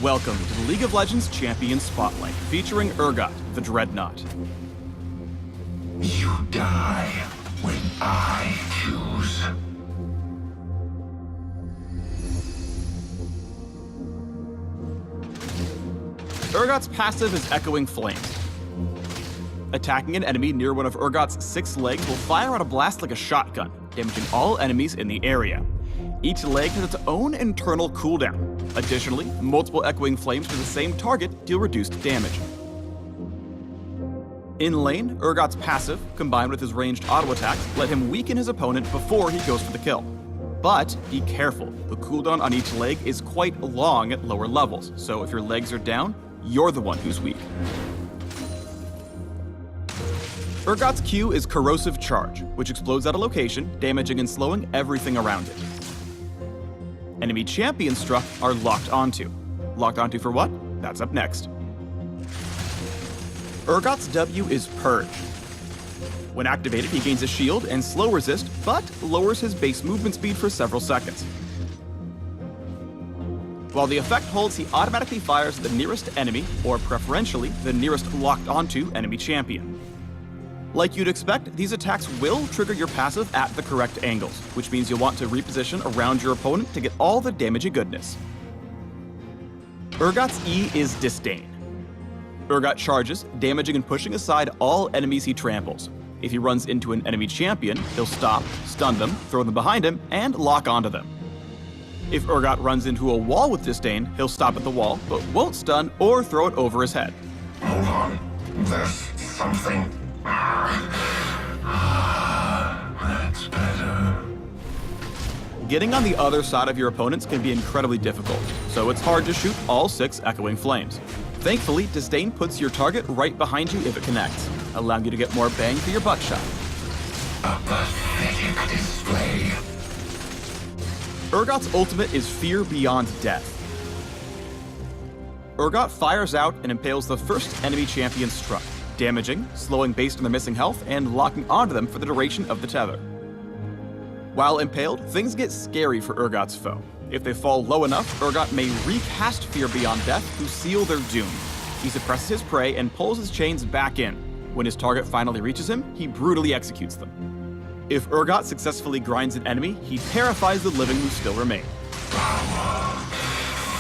Welcome to the League of Legends Champion Spotlight, featuring Urgot, the Dreadnought. You die when I choose. Urgot's passive is Echoing Flames. Attacking an enemy near one of Urgot's 6 legs will fire out a blast like a shotgun, damaging all enemies in the area. Each leg has its own internal cooldown. Additionally, multiple Echoing Flames to the same target deal reduced damage. In lane, Urgot's passive, combined with his ranged auto attacks, let him weaken his opponent before he goes for the kill. But be careful, the cooldown on each leg is quite long at lower levels, so if your legs are down, you're the one who's weak. Urgot's Q is Corrosive Charge, which explodes at a location, damaging and slowing everything around it. Enemy champion struck are Locked Onto. Locked Onto for what? That's up next. Urgot's W is Purge. When activated, he gains a shield and slow resist, but lowers his base movement speed for several seconds. While the effect holds, he automatically fires the nearest enemy, or preferentially, the nearest locked onto enemy champion. Like you'd expect, these attacks will trigger your passive at the correct angles, which means you'll want to reposition around your opponent to get all the damagey goodness. Urgot's E is Disdain. Urgot charges, damaging and pushing aside all enemies he tramples. If he runs into an enemy champion, he'll stop, stun them, throw them behind him, and lock onto them. If Urgot runs into a wall with Disdain, he'll stop at the wall, but won't stun or throw it over his head. Hold on. There's something. That's better. Getting on the other side of your opponents can be incredibly difficult, so it's hard to shoot all 6 Echoing Flames. Thankfully, Disdain puts your target right behind you if it connects, allowing you to get more bang for your buckshot. A pathetic display. Urgot's ultimate is Fear Beyond Death. Urgot fires out and impales the first enemy champion struck, damaging, slowing based on their missing health, and locking onto them for the duration of the tether. While impaled, things get scary for Urgot's foe. If they fall low enough, Urgot may recast Fear Beyond Death to seal their doom. He suppresses his prey and pulls his chains back in. When his target finally reaches him, he brutally executes them. If Urgot successfully grinds an enemy, he terrifies the living who still remain. Power.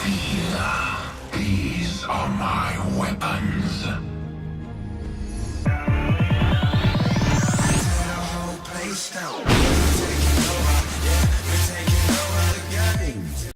Feel. These are my weapons. Place down.